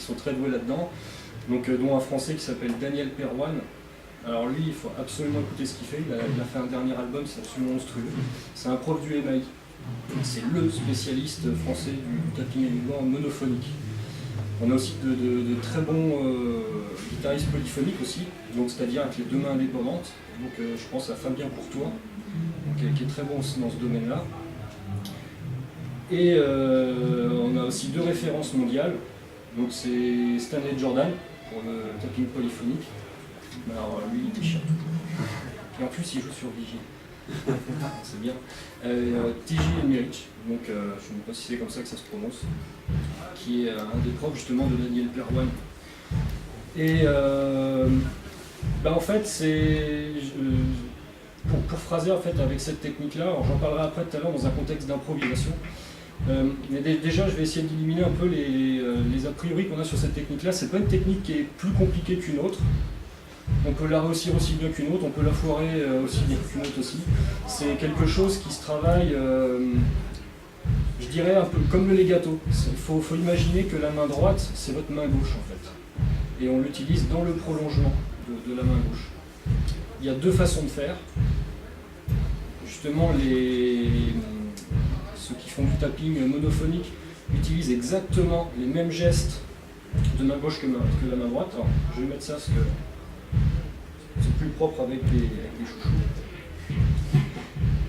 qui sont très doués là-dedans, donc dont un Français qui s'appelle Daniel Perwan. Alors lui, il faut absolument écouter ce qu'il fait, il a fait un dernier album, c'est absolument monstrueux. C'est un prof du MAI, c'est le spécialiste français du tapping élégant monophonique. On a aussi de très bons guitaristes polyphoniques aussi, donc c'est-à-dire avec les deux mains indépendantes. Donc je pense à Fabien Courtois, donc, qui est très bon aussi dans ce domaine-là. Et on a aussi deux références mondiales. Donc c'est Stanley Jordan pour le tapping polyphonique. Alors lui il déchire tout. Et en plus il joue sur Vigie. C'est bien. TJ Emmerich, donc je ne sais pas si c'est comme ça que ça se prononce, qui est un des profs justement de Daniel Perwan. Et en fait c'est pour phraser en fait avec cette technique-là, j'en parlerai après tout à l'heure dans un contexte d'improvisation. Mais déjà, je vais essayer d'éliminer un peu les a priori qu'on a sur cette technique-là. C'est pas une technique qui est plus compliquée qu'une autre. On peut la réussir aussi bien qu'une autre, on peut la foirer aussi bien qu'une autre aussi. C'est quelque chose qui se travaille, je dirais un peu comme le legato. Il faut imaginer que la main droite, c'est votre main gauche en fait. Et on l'utilise dans le prolongement de la main gauche. Il y a deux façons de faire. Justement, ceux qui font du tapping monophonique utilisent exactement les mêmes gestes de main gauche que la main droite. Alors, je vais mettre ça parce que c'est plus propre avec les chouchous.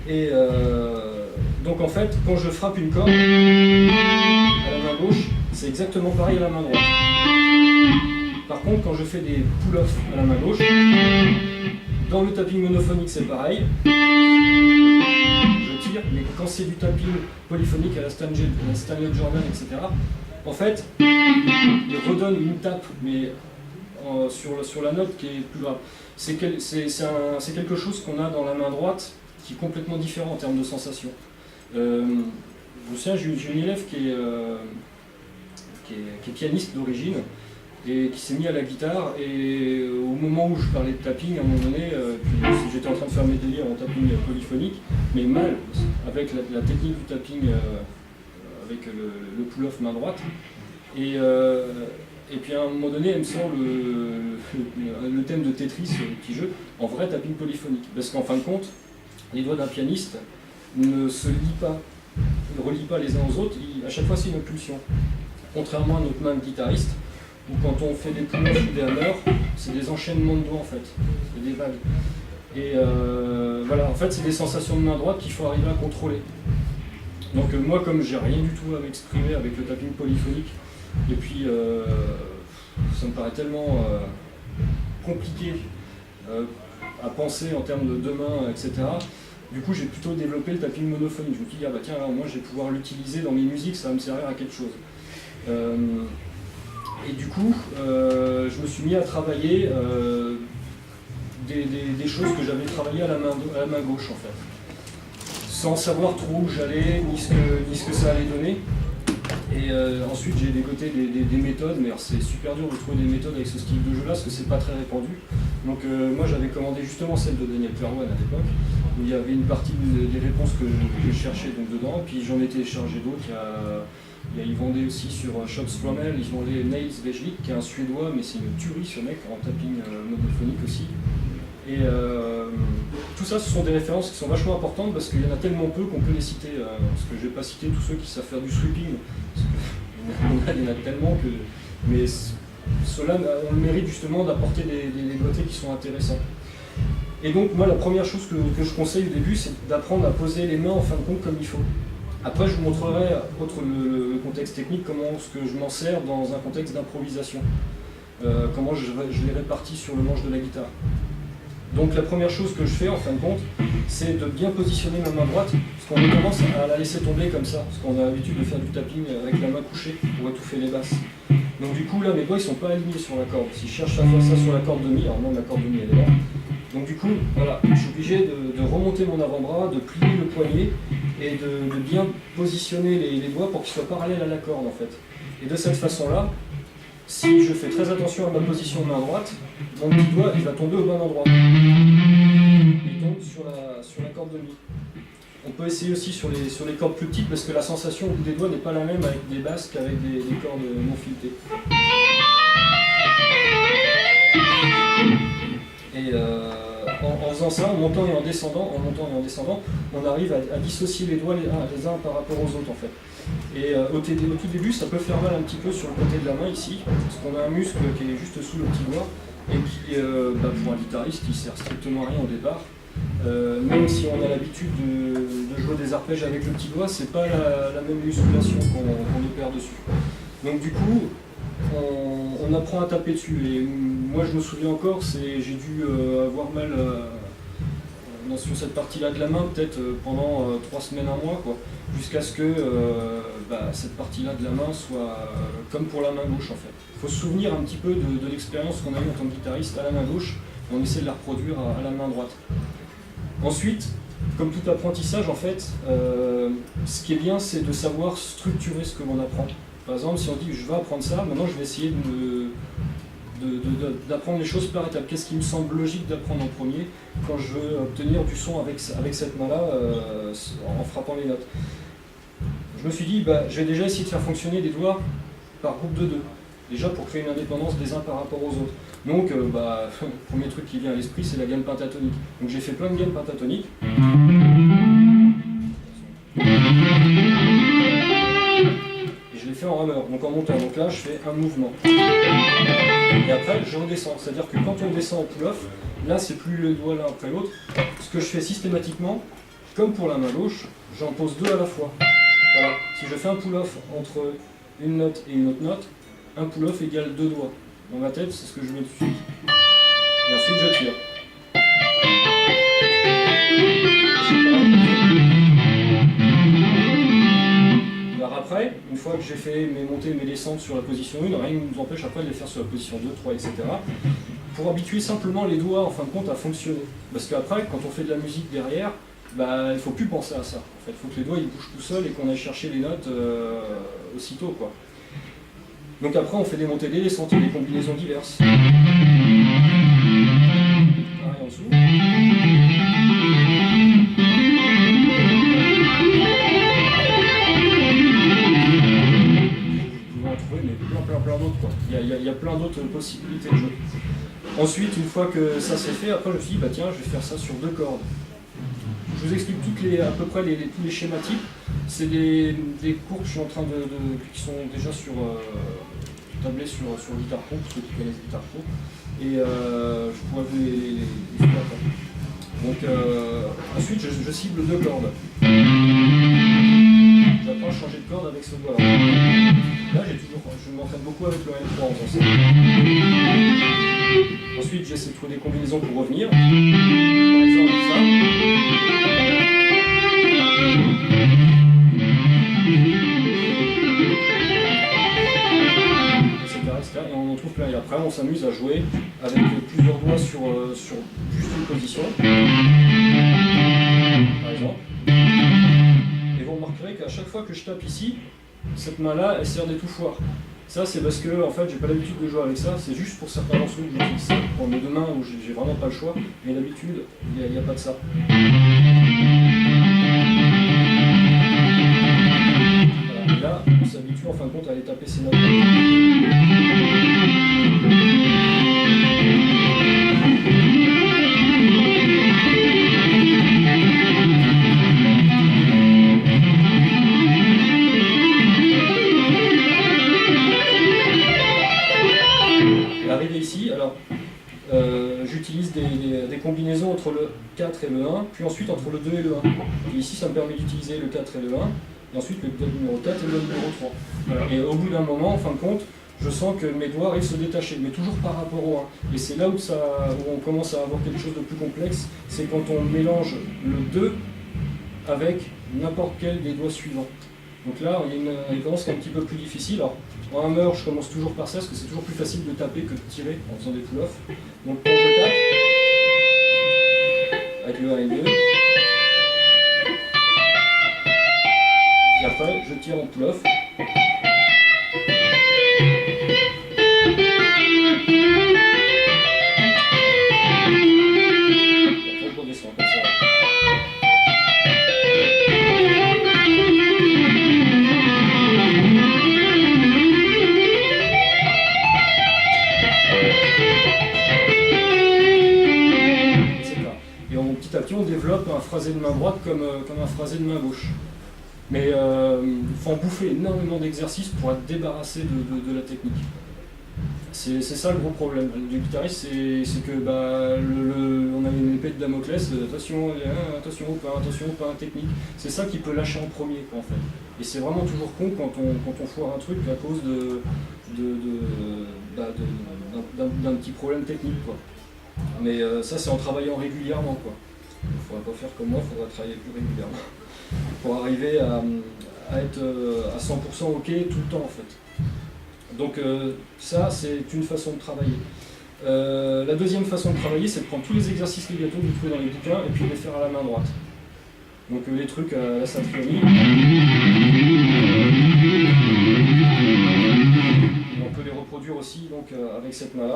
Et donc en fait, quand je frappe une corde à la main gauche, c'est exactement pareil à la main droite. Par contre, quand je fais des pull-offs à la main gauche, dans le tapping monophonique c'est pareil. Je tire, mais quand c'est du tapping polyphonique à la Stanley Jordan, etc., en fait, il redonne une tape, mais sur la note qui est plus grave. C'est quelque chose qu'on a dans la main droite qui est complètement différent en termes de sensation. Je me souviens, j'ai une élève qui est pianiste d'origine et qui s'est mis à la guitare, et au moment où je parlais de tapping, à un moment donné, j'étais en train de faire mes délires en tapping polyphonique, mais mal, avec la technique du tapping avec le pull-off main droite. Et puis à un moment donné, elle me sort le thème de Tetris, le petit jeu, en vrai tapping polyphonique. Parce qu'en fin de compte, les doigts d'un pianiste ne se lient pas, ne relient pas les uns aux autres, à chaque fois c'est une impulsion. Contrairement à notre main de guitariste, où quand on fait des pull-offs ou des hammers, c'est des enchaînements de doigts en fait, c'est des vagues. Et voilà, en fait c'est des sensations de main droite qu'il faut arriver à contrôler. Donc moi, comme j'ai rien du tout à m'exprimer avec le tapping polyphonique, et puis ça me paraît tellement compliqué à penser en termes de deux mains, etc. Du coup, j'ai plutôt développé le tapping monophonique. Je me suis dit, ah bah tiens, là, moi je vais pouvoir l'utiliser dans mes musiques, ça va me servir à quelque chose. Et du coup, je me suis mis à travailler des choses que j'avais travaillées à la main gauche en fait, sans savoir trop où j'allais, ni ce que ça allait donner. Et ensuite j'ai dégoté des méthodes, mais c'est super dur de trouver des méthodes avec ce style de jeu là parce que c'est pas très répandu. Donc moi j'avais commandé justement celle de Daniel Perwan à l'époque, où il y avait une partie des réponses que je cherchais donc dedans, et puis j'en ai téléchargé d'autres. Ils vendaient aussi sur Shops Rommel, ils vendaient Nails Vejlik, qui est un suédois, mais c'est une tuerie ce mec, en tapping monophonique aussi. Et tout ça, ce sont des références qui sont vachement importantes parce qu'il y en a tellement peu qu'on peut les citer. Parce que je ne vais pas citer tous ceux qui savent faire du sweeping, parce qu'il y en a tellement que. Mais ceux-là ont le mérite justement d'apporter des doigtés qui sont intéressants. Et donc, moi, la première chose que je conseille au début, c'est d'apprendre à poser les mains en fin de compte comme il faut. Après, je vous montrerai, outre le contexte technique, comment ce que je m'en sers dans un contexte d'improvisation. Comment je les répartis sur le manche de la guitare. Donc la première chose que je fais en fin de compte, c'est de bien positionner ma main droite, parce qu'on a tendance à la laisser tomber comme ça, parce qu'on a l'habitude de faire du tapping avec la main couchée pour étouffer les basses. Donc du coup là mes doigts ils sont pas alignés sur la corde. Si je cherche à faire ça sur la corde de mi, alors non, la corde de mi elle est là. Donc du coup, voilà, je suis obligé de remonter mon avant-bras, de plier le poignet et de bien positionner les doigts pour qu'ils soient parallèles à la corde en fait. Et de cette façon-là, si je fais très attention à ma position main droite, mon petit doigt il va tomber au bon endroit. Il tombe sur la corde de mi. On peut essayer aussi sur les cordes plus petites parce que la sensation au bout des doigts n'est pas la même avec des basses qu'avec des cordes non filetées. faisant ça, en montant et en descendant, on arrive à dissocier les doigts les uns par rapport aux autres en fait. Et au tout début, ça peut faire mal un petit peu sur le côté de la main ici, parce qu'on a un muscle qui est juste sous le petit doigt, et qui, pour un guitariste, qui sert strictement à rien au départ. Même si on a l'habitude de jouer des arpèges avec le petit doigt, c'est pas la même musculation qu'on opère dessus. Donc du coup, on apprend à taper dessus. Et moi je me souviens encore, j'ai dû avoir mal sur cette partie-là de la main, peut-être pendant 3 semaines, un mois, quoi, jusqu'à ce que cette partie-là de la main soit comme pour la main gauche en fait. Il faut se souvenir un petit peu de l'expérience qu'on a eue en tant que guitariste à la main gauche, on essaie de la reproduire à la main droite. Ensuite, comme tout apprentissage, en fait, ce qui est bien, c'est de savoir structurer ce que l'on apprend. Par exemple, si on dit je vais apprendre ça, maintenant je vais essayer d'apprendre les choses par étapes. Qu'est-ce qui me semble logique d'apprendre en premier quand je veux obtenir du son avec cette main-là en frappant les notes. Je me suis dit, je vais déjà essayer de faire fonctionner des doigts par groupe de 2. Déjà pour créer une indépendance des uns par rapport aux autres. Donc, le premier truc qui vient à l'esprit, c'est la gamme pentatonique. Donc j'ai fait plein de gammes pentatoniques. Et je l'ai fait en rameur, donc en montant. Donc là, je fais un mouvement. Et après, je redescends. C'est-à-dire que quand on descend en pull-off, là, c'est plus le doigt l'un après l'autre. Ce que je fais systématiquement, comme pour la main gauche, j'en pose 2 à la fois. Voilà. Si je fais un pull-off entre une note et une autre note, un pull-off égale 2 doigts. Dans ma tête, c'est ce que je mets dessus. Et ensuite, je tire. Alors après, une fois que j'ai fait mes montées et mes descentes sur la position 1, rien ne nous empêche après de les faire sur la position 2, 3, etc. Pour habituer simplement les doigts, en fin de compte, à fonctionner. Parce qu'après, quand on fait de la musique derrière, il ne faut plus penser à ça. En fait, il faut que les doigts ils bougent tout seuls et qu'on aille chercher les notes aussitôt, quoi. Donc après, on fait des montées, des descentes, des combinaisons diverses. Pareil en dessous. Vous pouvez en trouver mais plein d'autres, quoi. Il y a plein d'autres possibilités de jeu. Ensuite, une fois que ça c'est fait, après je me suis dit, tiens, je vais faire ça sur 2 cordes. Je vous explique à peu près tous les schématiques. C'est des cours que je suis en train qui sont déjà tablés sur Guitar Pro, pour ceux qui connaissent Guitar Pro. Et je pourrais vous les faire après. Donc ensuite, je cible 2 cordes. J'apprends à changer de corde avec ce doigt-là. Là, je m'entraîne beaucoup avec le M3 en faisant ça. Ensuite, j'essaie de trouver des combinaisons pour revenir. Par exemple, ça. Et on en trouve plein. Et après, on s'amuse à jouer avec plusieurs doigts sur juste une position. Par exemple. Et vous remarquerez qu'à chaque fois que je tape ici, cette main-là, elle sert d'étouffoir. Ça, c'est parce que, en fait, j'ai pas l'habitude de jouer avec ça. C'est juste pour certains morceaux que j'utilise ça. Pour mes 2 mains où j'ai vraiment pas le choix. Mais d'habitude, il n'y a pas de ça. Voilà. Et là, on s'habitue en fin de compte à aller taper ces notes. Arrivé ici, alors j'utilise des combinaisons entre le 4 et le 1, puis ensuite entre le 2 et le 1. Et ici, ça me permet d'utiliser le 4 et le 1, et ensuite le numéro 4 et le numéro 3. Voilà. Et au bout d'un moment, en fin de compte, je sens que mes doigts arrivent à se détacher, mais toujours par rapport au 1. Et c'est là où on commence à avoir quelque chose de plus complexe, c'est quand on mélange le 2 avec n'importe quel des doigts suivants. Donc là, il y a une référence qui est un petit peu plus difficile. Alors, en hammer, je commence toujours par ça, parce que c'est toujours plus facile de taper que de tirer en faisant des pull-offs. Donc quand je tape, avec le 1 et le 2, et après, je tire en pull-off. Et après, je redescends comme ça. phrasé de main droite comme un phrasé de main gauche. Mais il faut en bouffer énormément d'exercices pour être débarrassé de la technique. C'est ça le gros problème du guitariste, c'est que on a une épée de Damoclès, attention au pain technique. C'est ça qui peut lâcher en premier, quoi, en fait. Et c'est vraiment toujours con quand on foire un truc à cause d'un petit problème technique, quoi. Mais ça, c'est en travaillant régulièrement, quoi. Il ne faudrait pas faire comme moi, il faudrait travailler plus régulièrement pour arriver à être à 100% OK tout le temps, en fait. Donc ça, c'est une façon de travailler. La deuxième façon de travailler, c'est de prendre tous les exercices legato que vous trouvez dans les bouquins et puis les faire à la main droite. Donc les trucs à la Satriani. On peut les reproduire aussi donc, avec cette main-là.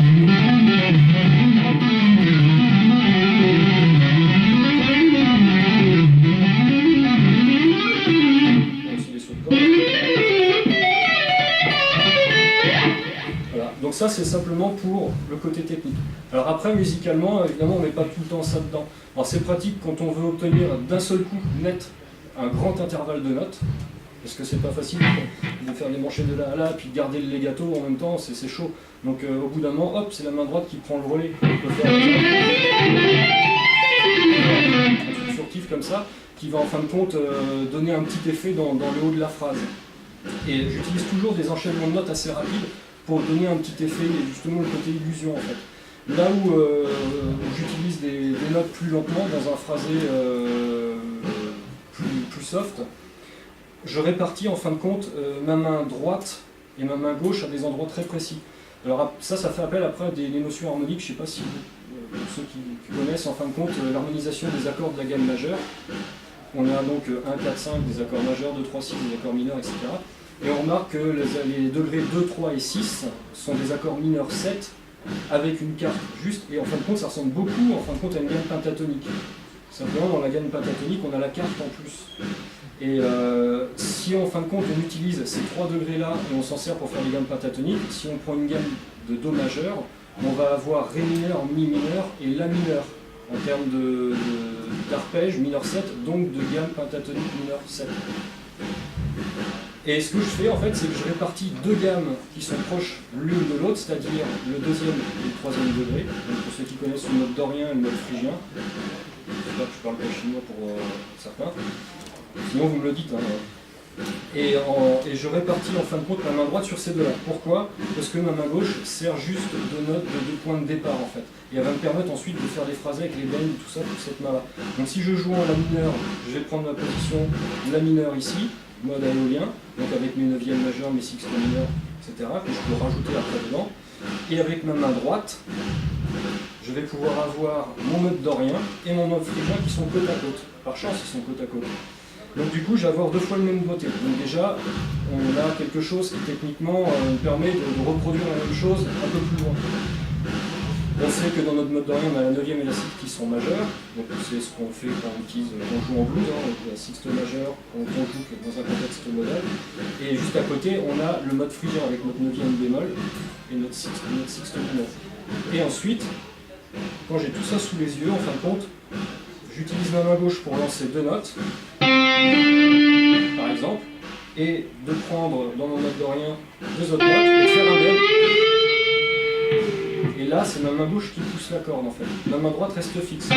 Donc ça, c'est simplement pour le côté technique. Alors après, musicalement, évidemment, on met pas tout le temps ça dedans. Alors c'est pratique quand on veut obtenir d'un seul coup net un grand intervalle de notes, parce que c'est pas facile de faire des manchettes de là à là, puis de garder le legato en même temps, c'est chaud. Donc au bout d'un moment, hop, c'est la main droite qui prend le relais. On peut faire un truc furtif comme ça, qui va en fin de compte donner un petit effet dans le haut de la phrase. Et j'utilise toujours des enchaînements de notes assez rapides, pour donner un petit effet, et justement le côté illusion en fait. Là où j'utilise des notes plus lentement, dans un phrasé plus soft, je répartis en fin de compte ma main droite et ma main gauche à des endroits très précis. Alors ça fait appel après à des notions harmoniques, je ne sais pas si ceux qui connaissent en fin de compte l'harmonisation des accords de la gamme majeure. On a donc 1, 4, 5 des accords majeurs, 2, 3, 6 des accords mineurs, etc. Et on remarque que les degrés 2, 3 et 6 sont des accords mineurs 7 avec une carte juste, et en fin de compte ça ressemble beaucoup en fin de compte à une gamme pentatonique. Simplement dans la gamme pentatonique on a la carte en plus. Et si en fin de compte on utilise ces 3 degrés là et on s'en sert pour faire des gammes pentatoniques, si on prend une gamme de Do majeur, on va avoir Ré mineur, Mi mineur et La mineur en termes d'arpège mineur 7, donc de gamme pentatonique mineur 7. Et ce que je fais en fait, c'est que je répartis deux gammes qui sont proches l'une de l'autre, c'est-à-dire le deuxième et le troisième degré. Donc pour ceux qui connaissent le mode dorien et le mode phrygien, j'espère que je parle pas chinois pour certains, sinon vous me le dites. Hein. Et je répartis en fin de compte ma main droite sur ces deux-là. Pourquoi? Parce que ma main gauche sert juste de note de point de départ en fait. Et elle va me permettre ensuite de faire des phrases avec les bends, tout ça, pour cette main-là. Donc si je joue en La mineur, je vais prendre ma position La mineur ici, mode aéolien, donc avec mes 9e majeurs, mes sixtes mineurs, etc., que je peux rajouter après dedans. Et avec ma main droite, je vais pouvoir avoir mon mode dorien et mon mode phrygien qui sont côte à côte. Par chance, ils sont côte à côte. Donc du coup, je vais avoir deux fois le même doigté. Donc déjà, on a quelque chose qui techniquement nous permet de reproduire la même chose un peu plus loin. On sait que dans notre mode dorien, on a la 9e et la sixte qui sont majeures. Donc c'est ce qu'on fait quand on joue en blues, hein, la sixte majeure, on joue dans un contexte modal. Et juste à côté, on a le mode phrygien avec notre 9e bémol et notre sixte mineur. Et ensuite, quand j'ai tout ça sous les yeux, en fin de compte, j'utilise ma main gauche pour lancer deux notes, par exemple, et de prendre dans mon mode dorien deux autres notes et de faire un bend. Et là, c'est ma main gauche qui pousse la corde en fait. Ma main droite reste fixe.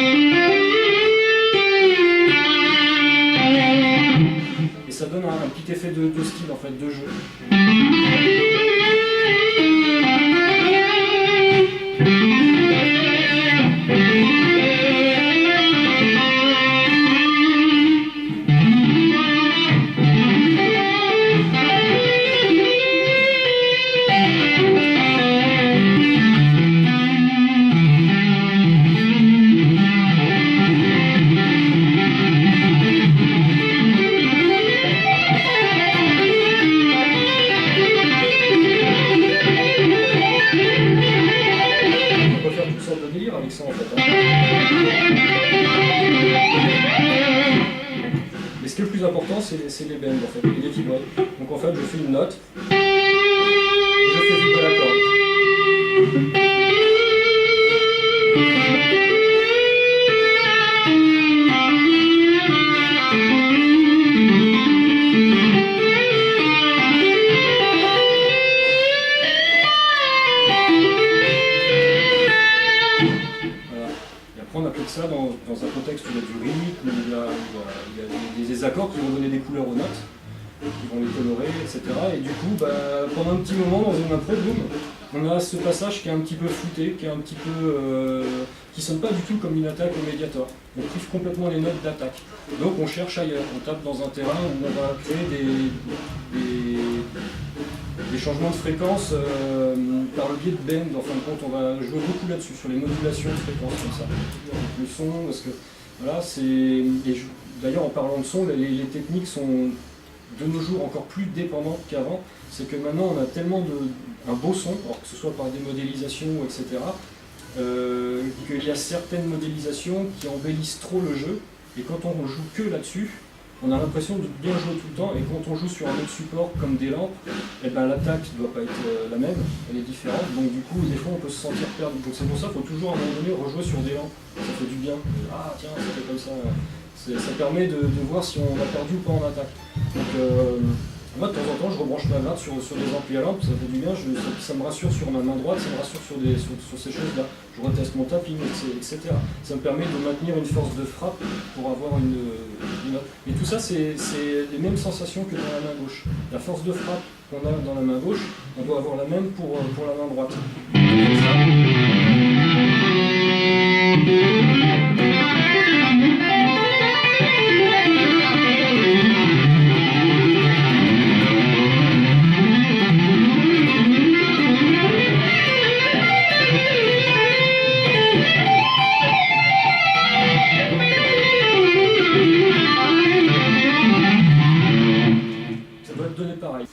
Et ça donne un petit effet de style en fait, de jeu. C'est les bends en fait, et les vibrés. Donc en fait je fais une note, et je fais vibrer la corde. des accords qui vont donner des couleurs aux notes, qui vont les colorer, etc. Et du coup, pendant un petit moment, dans une impro, boum, on a ce passage qui est un petit peu flouté, qui est un petit peu, qui sonne pas du tout comme une attaque au médiator. On prive complètement les notes d'attaque. Donc on cherche ailleurs, on tape dans un terrain où on va créer des changements de fréquence par le biais de bend. En fin de compte, on va jouer beaucoup là-dessus, sur les modulations de fréquence comme ça. Le son, parce que voilà, c'est. D'ailleurs, en parlant de son, les techniques sont de nos jours encore plus dépendantes qu'avant. C'est que maintenant, on a tellement un beau son, alors que ce soit par des modélisations, etc., qu'il y a certaines modélisations qui embellissent trop le jeu, et quand on joue que là-dessus, on a l'impression de bien jouer tout le temps, et quand on joue sur un autre support comme des lampes, l'attaque ne doit pas être la même, elle est différente, donc du coup des fois on peut se sentir perdu. Donc c'est pour ça qu'il faut toujours à un moment donné rejouer sur des lampes, ça fait du bien. Ah tiens, c'était comme ça. Ça permet de voir si on a perdu ou pas en attaque. Donc, moi de temps en temps je rebranche ma gratte sur des amplis à lampe, ça fait du bien, ça me rassure sur ma main droite, ça me rassure sur ces choses-là. Je reteste mon tapping, etc. Ça me permet de maintenir une force de frappe pour avoir une note. Et tout ça c'est les mêmes sensations que dans la main gauche. La force de frappe qu'on a dans la main gauche, on doit avoir la même pour la main droite. Ça doit être donné pareil.